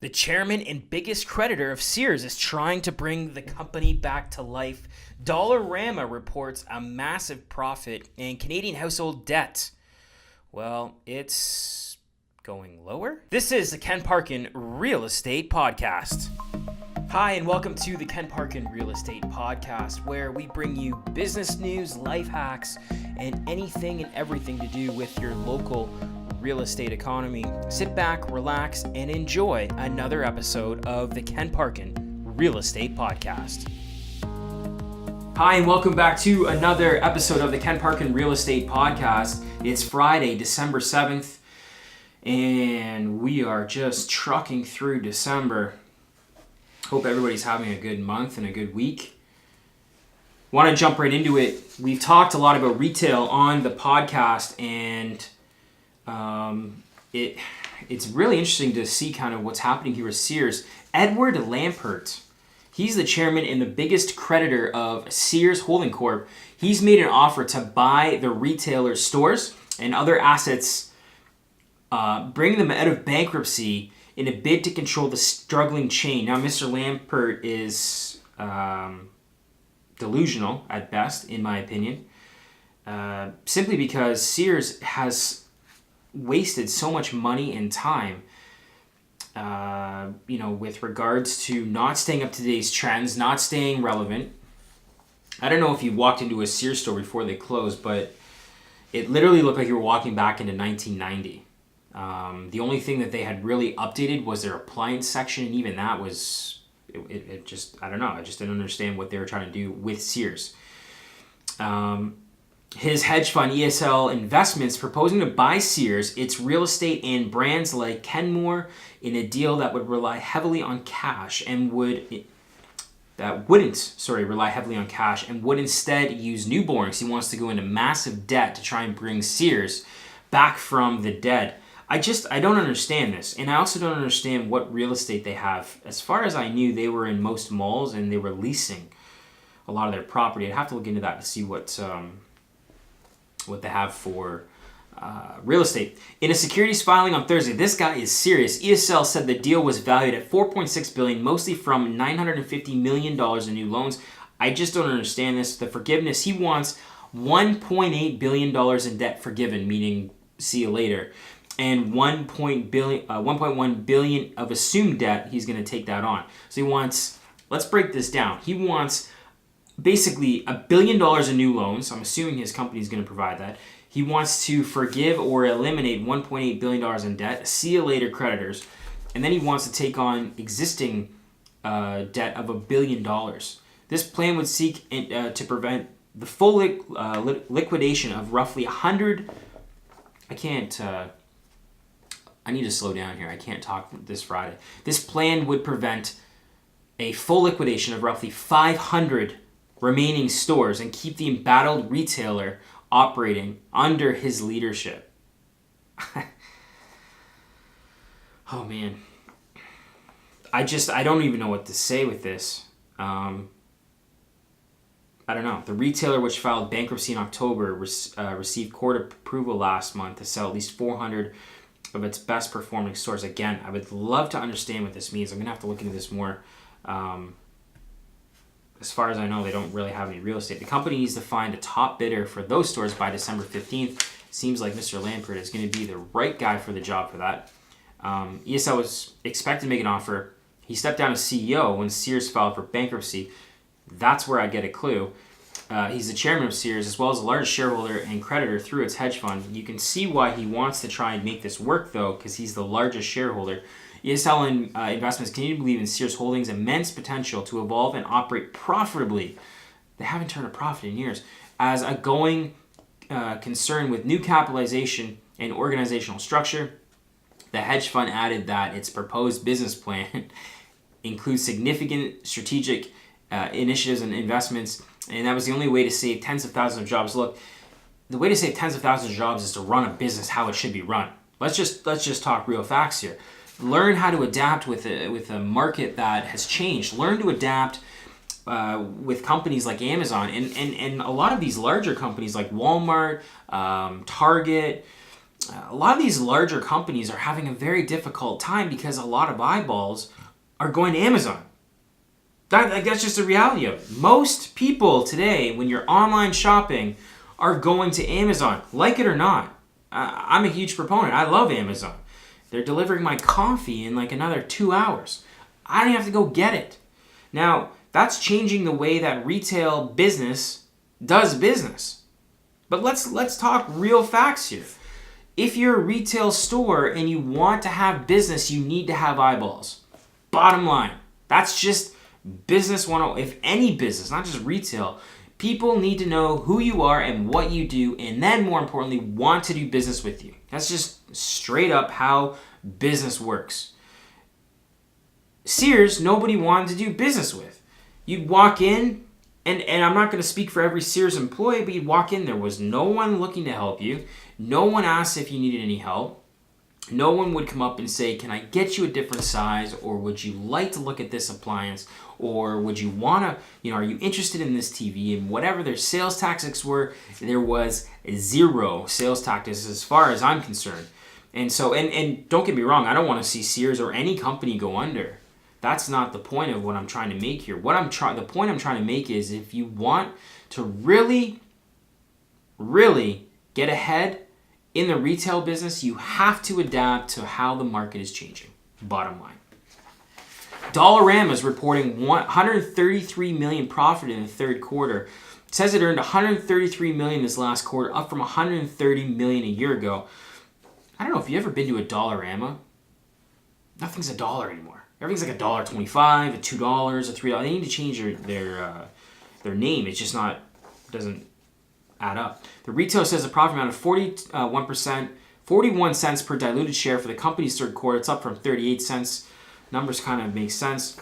The chairman and biggest creditor of Sears is trying to bring the company back to life. Dollarama reports a massive profit, and Canadian household debt, well, it's going lower. This is the Ken Parkin Real Estate Podcast. Hi, and welcome to the Ken Parkin Real Estate Podcast, where we bring you business news, life hacks, and anything and everything to do with your local real estate economy. Sit back, relax, and enjoy another episode of the Ken Parkin Real Estate Podcast. Hi, and welcome back to another episode of the Ken Parkin Real Estate Podcast. It's Friday, December 7th, and we are just trucking through December. Hope everybody's having a good month and a good week. Want to jump right into it. We've talked a lot about retail on the podcast, and it's really interesting to see kind of what's happening here with Sears. Edward Lampert, he's the chairman and the biggest creditor of Sears Holding Corp. He's made an offer to buy the retailer's stores and other assets, bring them out of bankruptcy in a bid to control the struggling chain. Now, Mr. Lampert is delusional at best, in my opinion, simply because Sears has wasted so much money and time, with regards to not staying up to today's trends, not staying relevant. I don't know if you walked into a Sears store before they closed, but it literally looked like you were walking back into 1990. The only thing that they had really updated was their appliance section, and even that was, it just, I don't know, I just didn't understand what they were trying to do with Sears. His hedge fund, ESL Investments, proposing to buy Sears, its real estate and brands like Kenmore, in a deal that would rely heavily on cash and would instead use new borrowings. He wants to go into massive debt to try and bring Sears back from the dead. I don't understand this, and I also don't understand what real estate they have. As far as I knew, they were in most malls and they were leasing a lot of their property. I'd have to look into that to see what they have for real estate. In a securities filing on Thursday, this guy is serious. ESL said the deal was valued at $4.6 billion, mostly from $950 million in new loans. I just don't understand this. The forgiveness, he wants $1.8 billion in debt forgiven, meaning see you later, and $1.1 billion of assumed debt. He's going to take that on. So he wants, let's break this down. He wants basically $1 billion in new loans. I'm assuming his company is going to provide that. He wants to forgive or eliminate $1.8 billion in debt, see you later creditors, and then he wants to take on existing debt of $1 billion. This plan would seek to prevent the full liquidation of roughly 100. I need to slow down here. I can't talk this Friday. This plan would prevent a full liquidation of roughly 500 remaining stores and keep the embattled retailer operating under his leadership. Oh man. I don't even know what to say with this. I don't know. The retailer, which filed bankruptcy in October, received court approval last month to sell at least 400 of its best performing stores. Again, I would love to understand what this means. I'm going to have to look into this more. As far as I know, they don't really have any real estate. The company needs to find a top bidder for those stores by December 15th. Seems like Mr. Lampert is going to be the right guy for the job for that. ESL was expected to make an offer. He stepped down as CEO when Sears filed for bankruptcy. That's where I get a clue. He's the chairman of Sears, as well as the largest shareholder and creditor through its hedge fund. You can see why he wants to try and make this work, though, because he's the largest shareholder. ESL Investments continue to believe in Sears Holdings' immense potential to evolve and operate profitably. They haven't turned a profit in years. As a going concern with new capitalization and organizational structure, the hedge fund added that its proposed business plan includes significant strategic initiatives and investments, and that was the only way to save tens of thousands of jobs. Look, the way to save tens of thousands of jobs is to run a business how it should be run. Let's just talk real facts here. Learn how to adapt with a market that has changed. Learn to adapt with companies like Amazon and a lot of these larger companies like Walmart, Target, a lot of these larger companies are having a very difficult time because a lot of eyeballs are going to Amazon. That's just the reality of it. Most people today, when you're online shopping, are going to Amazon, like it or not. I'm a huge proponent. I love Amazon. They're delivering my coffee in like another 2 hours. I don't have to go get it. Now, that's changing the way that retail business does business. But let's talk real facts here. If you're a retail store and you want to have business, you need to have eyeballs. Bottom line. That's just business 101. If any business, not just retail, people need to know who you are and what you do, and then more importantly, want to do business with you. That's just straight up how business works. Sears, nobody wanted to do business with. You'd walk in, and I'm not going to speak for every Sears employee, but you'd walk in, there was no one looking to help you. No one asked if you needed any help. No one would come up and say, can I get you a different size? Or would you like to look at this appliance? Or would you want to, are you interested in this TV? And whatever their sales tactics were, there was zero sales tactics as far as I'm concerned. And so, and don't get me wrong, I don't want to see Sears or any company go under. That's not the point of what I'm trying to make here. The point I'm trying to make is if you want to really, really get ahead in the retail business, you have to adapt to how the market is changing. Bottom line. Dollarama is reporting 133 million profit in the third quarter. It says it earned 133 million this last quarter, up from 130 million a year ago. I don't know if you've ever been to a Dollarama. Nothing's a dollar anymore. Everything's like $1.25, $2, $3. They need to change their name. It's just not doesn't add up. The retail says a profit amount of 41%, 41 cents per diluted share for the company's third quarter. It's up from 38 cents. Numbers kind of make sense.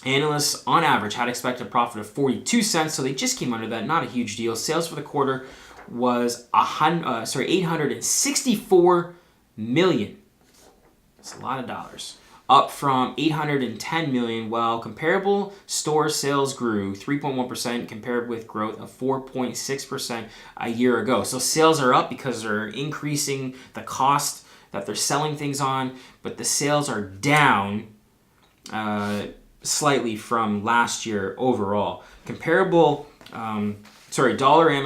Analysts, on average, had expected a profit of 42 cents, so they just came under that. Not a huge deal. Sales for the quarter was 864 million. That's a lot of dollars. Up from 810 million, while comparable store sales grew 3.1% compared with growth of 4.6% a year ago. So sales are up because they're increasing the cost that they're selling things on, but the sales are down slightly from last year overall. Dollarama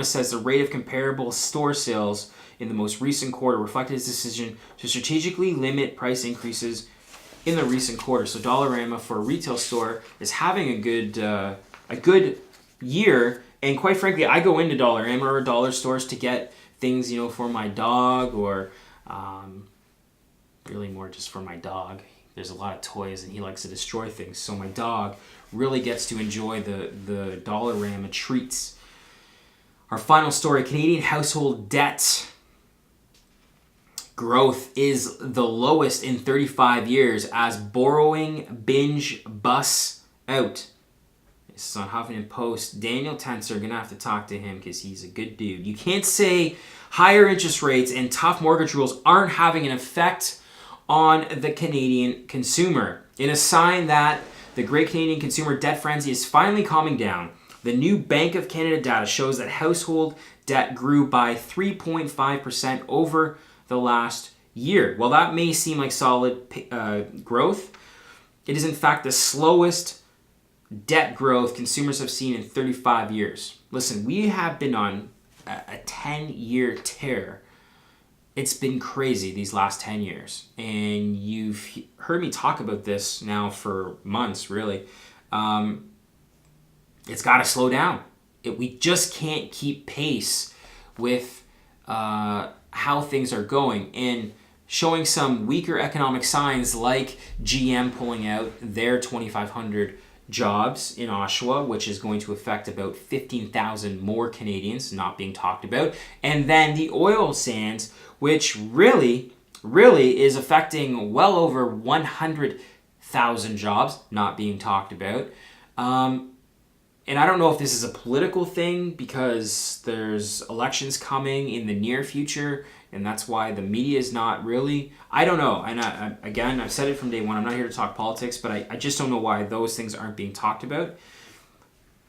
says the rate of comparable store sales in the most recent quarter reflected its decision to strategically limit price increases in the recent quarter. So Dollarama, for a retail store, is having a good year. And quite frankly, I go into Dollarama or dollar stores to get things, for my dog, or really more just for my dog. There's a lot of toys and he likes to destroy things. So my dog really gets to enjoy the Dollarama treats. Our final story, Canadian household debt growth is the lowest in 35 years as borrowing binge busts out. This is on Huffington Post. Daniel Tenser, going to have to talk to him because he's a good dude. You can't say higher interest rates and tough mortgage rules aren't having an effect on the Canadian consumer. In a sign that the great Canadian consumer debt frenzy is finally calming down, the new Bank of Canada data shows that household debt grew by 3.5% over the last year. While that may seem like solid growth, it is in fact the slowest debt growth consumers have seen in 35 years. Listen, we have been on a 10-year tear. It's been crazy these last 10 years. And you've heard me talk about this now for months, really. It's got to slow down. We just can't keep pace with how things are going, and showing some weaker economic signs like GM pulling out their 2,500 jobs in Oshawa, which is going to affect about 15,000 more Canadians, not being talked about. And then the oil sands, which really is affecting well over 100,000 jobs, not being talked about. And I don't know if this is a political thing because there's elections coming in the near future, and that's why the media is not really. I don't know. And I've said it from day one. I'm not here to talk politics, but I just don't know why those things aren't being talked about.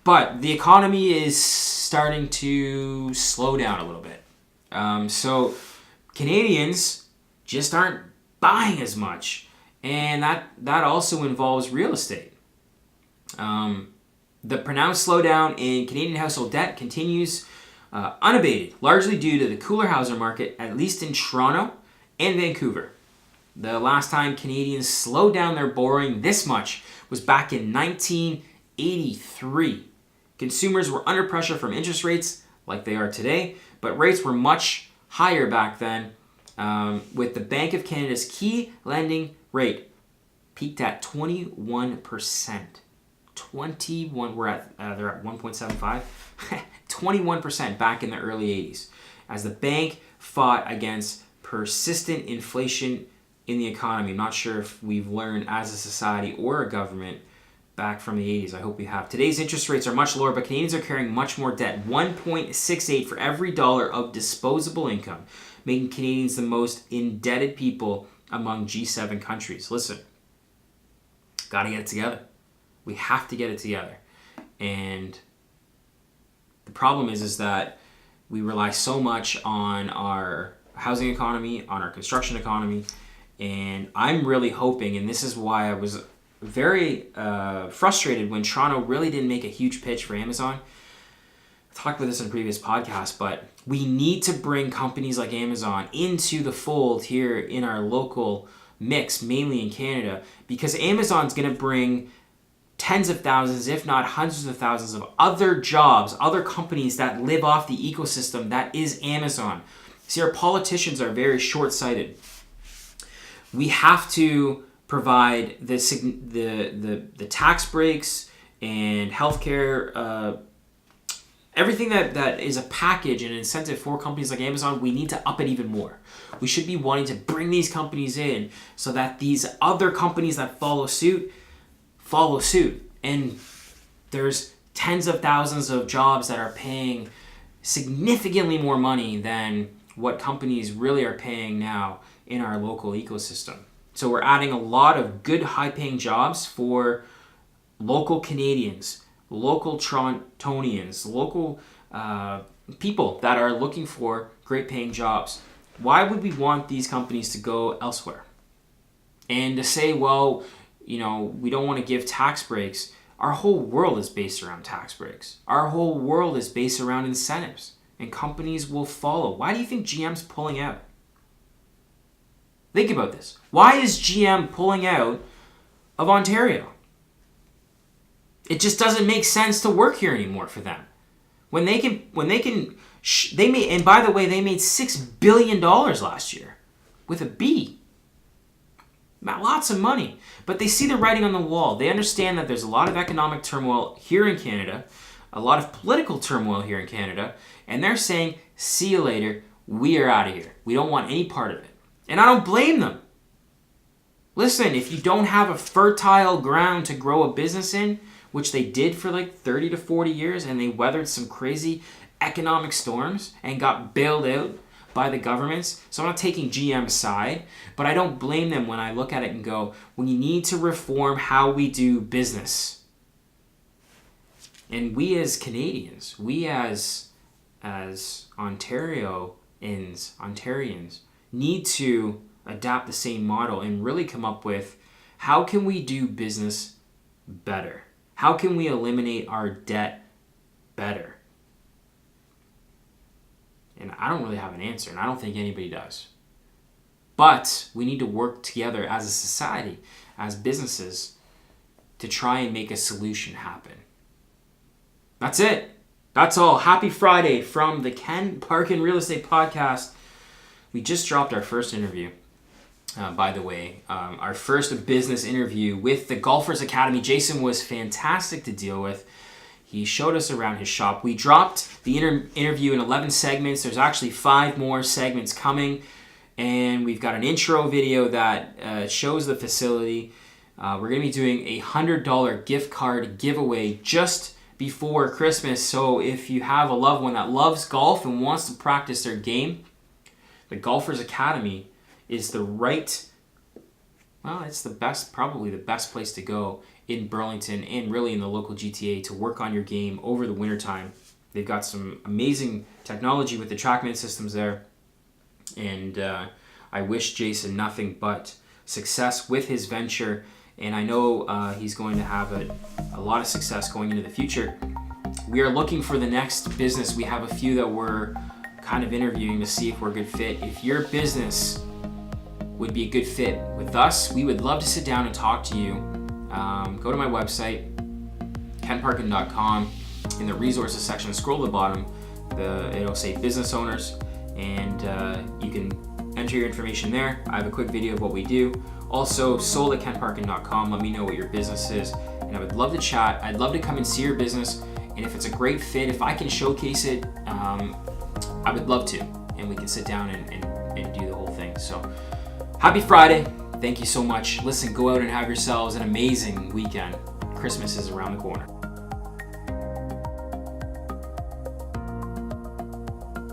But the economy is starting to slow down a little bit. So Canadians just aren't buying as much. And that also involves real estate. The pronounced slowdown in Canadian household debt continues unabated, largely due to the cooler housing market, at least in Toronto and Vancouver. The last time Canadians slowed down their borrowing this much was back in 1983. Consumers were under pressure from interest rates like they are today, but rates were much higher back then, with the Bank of Canada's key lending rate peaked at 21%. 21, they're at 1.75. 21% back in the early 80s, as the bank fought against persistent inflation in the economy. I'm not sure if we've learned as a society or a government back from the 80s. I hope we have. Today's interest rates are much lower, but Canadians are carrying much more debt. 1.68 for every dollar of disposable income, making Canadians the most indebted people among G7 countries. Listen, gotta get it together. We have to get it together. And the problem is that we rely so much on our housing economy, on our construction economy, and I'm really hoping, and this is why I was very frustrated when Toronto really didn't make a huge pitch for Amazon. I talked about this in a previous podcast, but we need to bring companies like Amazon into the fold here in our local mix, mainly in Canada, because Amazon's going to bring tens of thousands, if not hundreds of thousands of other jobs, other companies that live off the ecosystem that is Amazon. See, our politicians are very short-sighted. We have to provide the tax breaks and healthcare, everything that is a package and incentive for companies like Amazon. We need to up it even more. We should be wanting to bring these companies in so that these other companies that follow suit. And there's tens of thousands of jobs that are paying significantly more money than what companies really are paying now in our local ecosystem. So we're adding a lot of good high-paying jobs for local Canadians, local Torontonians, local people that are looking for great-paying jobs. Why would we want these companies to go elsewhere? And to say, well, we don't want to give tax breaks. Our whole world is based around tax breaks. Our whole world is based around incentives, and companies will follow. Why do you think GM's pulling out? Think about this. Why is GM pulling out of Ontario? It just doesn't make sense to work here anymore for them. They made, and by the way, they made $6 billion last year with a B. Lots of money. But they see the writing on the wall. They understand that there's a lot of economic turmoil here in Canada, a lot of political turmoil here in Canada, and they're saying, see you later, we are out of here. We don't want any part of it. And I don't blame them. Listen, if you don't have a fertile ground to grow a business in, which they did for like 30 to 40 years, and they weathered some crazy economic storms and got bailed out by the governments. So I'm not taking GM's side, but I don't blame them when I look at it and go, we need to reform how we do business. And we as Canadians, we as Ontarians need to adapt the same model and really come up with, how can we do business better? How can we eliminate our debt better? And I don't really have an answer, and I don't think anybody does. But we need to work together as a society, as businesses, to try and make a solution happen. That's it. That's all. Happy Friday from the Parkin Real Estate Podcast. We just dropped our first interview, by the way. Our first business interview with the Golfers Academy. Jason was fantastic to deal with. He showed us around his shop. We dropped the interview in 11 segments. There's actually 5 more segments coming. And we've got an intro video that shows the facility. We're going to be doing a $100 gift card giveaway just before Christmas. So if you have a loved one that loves golf and wants to practice their game, the Golfers Academy is it's the best, probably the best place to go in Burlington and really in the local GTA to work on your game over the wintertime. They've got some amazing technology with the TrackMan systems there. And I wish Jason nothing but success with his venture. And I know he's going to have a lot of success going into the future. We are looking for the next business. We have a few that we're kind of interviewing to see if we're a good fit. If your business would be a good fit with us, we would love to sit down and talk to you. Go to my website, kenparkin.com. In the resources section, scroll to the bottom. It'll say business owners, and you can enter your information there. I have a quick video of what we do. Also, sold@kenparkin.com. Let me know what your business is, and I would love to chat. I'd love to come and see your business, and if it's a great fit, if I can showcase it, I would love to, and we can sit down and do the whole thing. So, happy Friday. Thank you so much. Listen, go out and have yourselves an amazing weekend. Christmas is around the corner.